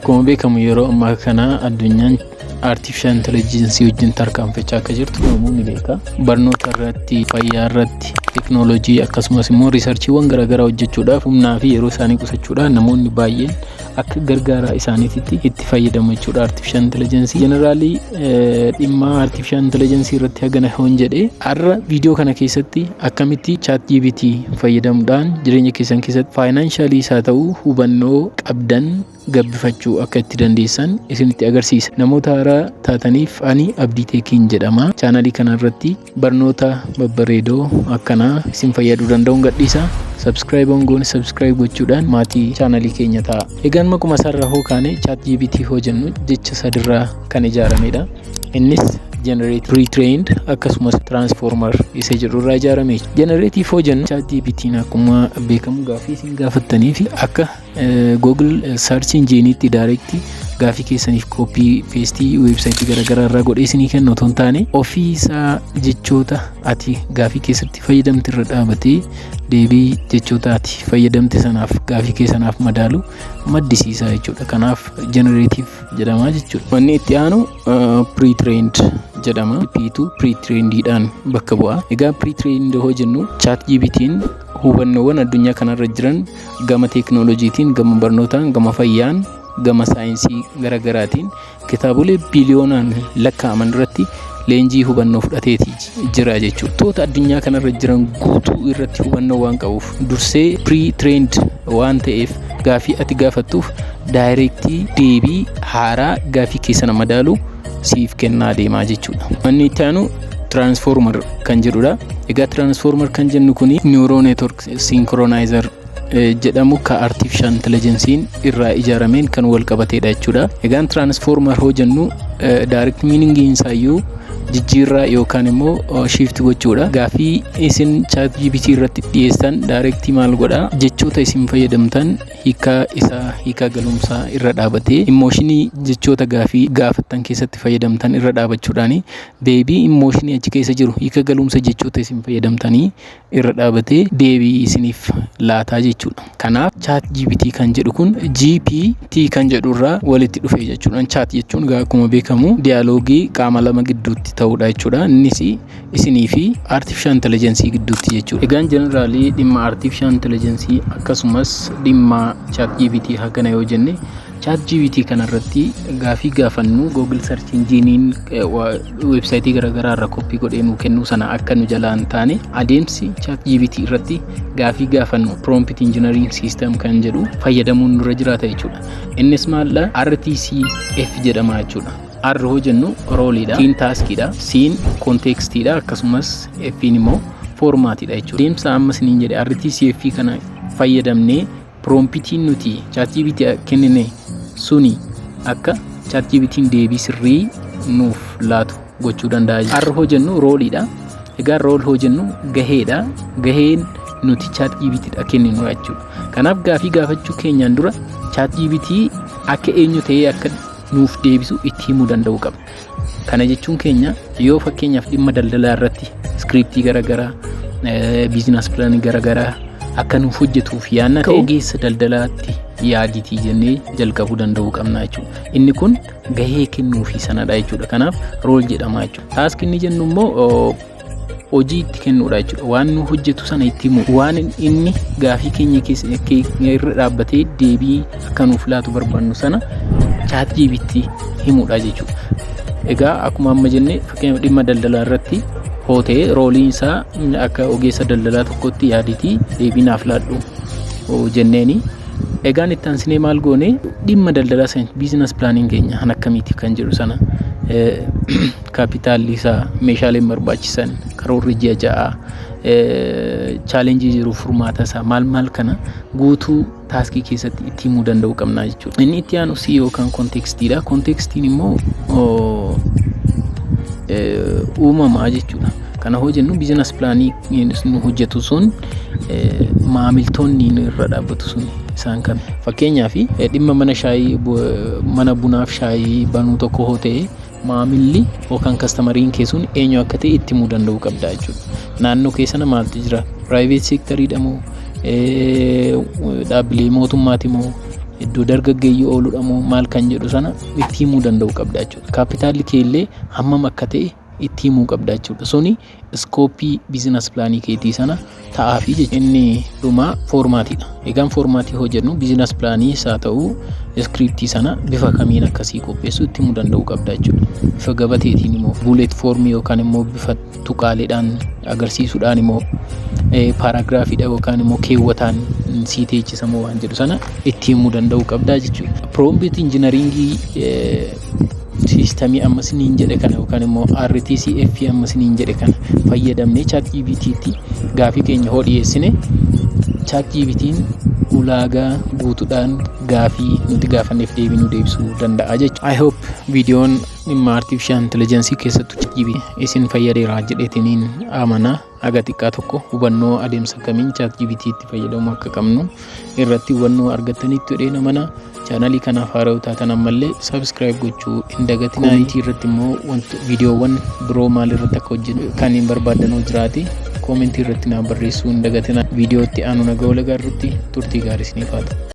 Akkuma beekamu yeroo ammaa kana addunyaan artificial intelligence wajjin tarkaanfachaa akka jirtu namoonni beeka. Barnoota irratti, fayyaa irratti, teknoolojii akkasumas immoo riisarchiiwwan garaagaraa hojjechuudhaaf humnaa fi yeroo isaanii qusachuudhaan namoonni baay'een akka gargaaraa isaaniitti itti fayyadamu jechuudha artificial intelligence. Generally dhimma artificial intelligence irratti hagana hoon jedhee har'a viidiyoo kana keessatti akkamitti ChatGPT fayyadamuudhaan jireenya keessan keessatti financially isaa ta'uu hubannoo qabdan gabbifachuu akka itti dandeessan isinitti agarsiisa. Namoota haaraa taataniif ani Abdii Teekiin jedhama. Chaanalii kana irratti barnoota babbareedoo akkanaa isin fayyaduu danda'uun gadhiisa. Subscribe gochuudhaan maatii chaanalii keenya ta'a. Egaan maquma isaarraa hoo kaane ChatGPT hoo jennu jecha sadirraa kan ijaaramedha. Innis generate, retrained akkasumas transformer isa jedhurraa ijaarame. Generative hoo jennu ChatGPT'n akkuma beekamu gaafii isin gaafattanii fi akka Google search engine'itti direct gaafii keessaniif copy paste website garaagaraa irraa godhee isinii kennu otoo hin taane ofii isaa jechoota ati gaafii keessatti fayyadamte irra dhaabatee deebii jechoota ati fayyadamte sanaaf gaafii keessanaaf madaalu maddisiisa jechuudha. Kanaaf generative jedhama jechuudha. Wanni itti aanu pre-trained jedhama. P2 pre-trainedidhaan bakka bu'a. Egaa pre-trained hoo jennu ChatGPT'n hubannoowwan addunyaa kanarra jiran gama teknoolojiitiin, gama barnootaan, gama fayyaan, gama saayinsii garaagaraatiin kitaabolee biliyoonaan lakkaa'aman irratti leenjii hubannoo fudhateeti jira jechuudha. Toota addunyaa kanarra jiran guutuu irratti hubannoo waan qabuuf dursee pre-trained waan ta'eef gaafii ati gaafattuuf daayirektii deebii haaraa gaafii keessana madaalu siif kennaa deemaa jechuudha. Wanni itti aanu transformer kan jedhudha. Egaa transformer kan jennu kuni neural network synchronizer jedhamu ka artificial intelligence'n irraa ijaarameen kan wal qabatedha jechuudha. Egaan transformer hoo jennu direct meaning isaayyuu jijjiirraa yookaan immoo shift gochuudha. Gaafii isin ChatGPT irratti dhiyeessan direct maal godha jechoota isin fayyadamtan hiika galumsaa irra dhaabatee emotionii jechoota gaafii gaafattan keessatti fayyadamtan irra dhaabachuudhaan deebii emotionii achi keessa jiru hiika galumsa jechoota isin fayyadamtanii irra dhaabatee deebii isiniif laataa jechuudha. Kanaaf ChatGPT kan jedhu kun GPT kan jedhurraa walitti dhufe jechuudha. Chat jechuun akkuma beekamu diyaaloogii qaama lama gidduutti ta'udha jechuudha. Innis isinii fi artificial intelligence gidduutti jechuudha. Egaan generally dhimma artificial intelligence akkasumas dhimma ChatGPT hagana yoo jenne ChatGPT kanarratti gaafii gaafannu Google search engine'iin website garaagaraa irraa copy godhee nu kennu sana akka nu jalaan taane adeemsi ChatGPT irratti gaafii gaafannu prompt engineering system kan jedhu fayyadamuun nurra jiraata jechuudha. Innis maalla RTCF jedhama jechuudha. R hoo jennu rooliidha, T'n taaskiidha, C'in kontekstiidha akkasumas F'n immoo formaatiidha jechuudha. Adeemsa amma isiniin jedhe RTCF kana fayyadamnee promptiin nuti ChatGPT kennine suni akka ChatGPT'n deebii sirrii nuuf laatu gochuu danda'a. R hoo jennu rooliidha. Egaa rool hoo jennu gaheedha. Gaheen nuti ChatGPT'dha kenninu jechuudha. Kanaaf gaafii gaafachuu keenyaan dura ChatGPT akka eenyu ta'ee akka nuuf deebisu itti himuu danda'u qaba. Kana jechuun keenya yoo fakkeenyaaf dhimma daldalaa irratti scriptii garaagaraa, business plan garaagaraa akka nuuf hojjetuuf yaadna akka ogeessa daldalaatti yaaditii jennee jalqabuu danda'uu qabna jechuudha. Inni kun gahee kennuufi sanadha jechuudha. Kanaaf rool jedhama jechuudha. Taask inni jennu immoo hojii itti kennuudha jechuudha. Waan nu hojjetu sana itti himu, waan inni gaafii keenya irra dhaabbatee deebii akka nuuf laatu barbaannu sana ChatGPT himuudha jechuudha. Egaa akkuma amma jenne fakkeenyaaf dhimma daldalaa irratti hootee rooliin isaa akka ogeessa daldalaa tokkotti yaaditii deebii naaf laadhu jenneeni. Egaan itti aansinee maal goone dhimma daldalaa sana business planning keenya kan akkamiiti kan jedhu sana kaapitaalli isaa meeshaaleen barbaachisan karoorri ji'a ja'a chaalenjii jiru furmaata isaa maal kana guutuu taaskii keessatti itti himuu danda'uu qabna jechuudha. Inni itti aanu C yookaan kontekstiidha. Kontekstiin immoo uumamaa jechuudha. Kana hoo jennu business planning nu hojjetu sun maamiltoonni irra dhaabbatu sun isaan kan fakkeenyaaf dhimma mana bunaaf shaayii banuu tokko hoo ta'e maamilli yookaan kastamariin keessuun eenyu akka ta'e itti himuu danda'uu qabda jechuudha. Naannoo keessana maaltu jira? Private sector dhamoo dhaabbilee mootummaati moo iddoo dargaggeeyyii ooludha moo maal kan jedhu sana itti himuu danda'u qabda jechuudha. Kaapitaalli kee illee hammam akka ta'e itti himuu qabda jechuudha. Suni iskooppii biizines pilaanii keetii sana ta'aafi jechuudha. Inni dhumaa foormaatiidha. Egaan foormaatii hoo jennu biizines pilaanii isaa ta'uu iskiriptii sana bifa kamiin akkasii qopheessuu itti himuu danda'u qabda jechuudha. Bifa gabateetiin immoo buulet foormii yookaan immoo bifa tuqaaleedhaan agarsiisuudhaan immoo paaraagraafiidha yookaan immoo keewwataan sii teechisamoo waan jedhu sana itti himuu danda'u qabda jechuudha. Prompt injiinaringii siistemii amma isiniin jedhe kana yookaan immoo RTCF amma isiniin jedhe kana fayyadamnee ChatGPT'tti gaafii keenya hoo dhiyeessine ChatGPT'n ulaagaa guutuudhaan gaafii nuti gaafanneef deebii nu deebisuu danda'a jechuudha. I hope viidiyoon dhimma artificial intelligence keessattuu ChatGPT isin fayyadeera jedheetiniin amanaa. Aga xiqqaa tokko hubannoo adeemsa kamiin ChatGPT'tti fayyadamuu akka qabnu irratti hubannoo argattanitti jedhee namana. Chaanalii kanaaf haaraa taatan ammallee subscribe gochuu hin dagatinaa. Koomentii irratti immoo viidiyoowwan biroo maal irratti akka hojjennu kan hin barbaadan jiraate koomentii irratti naa barreessuu hin dagatinaa. Viidiyoo itti aanu nagaa wal agarruutti turtii gaarii isiniif haa ta'u.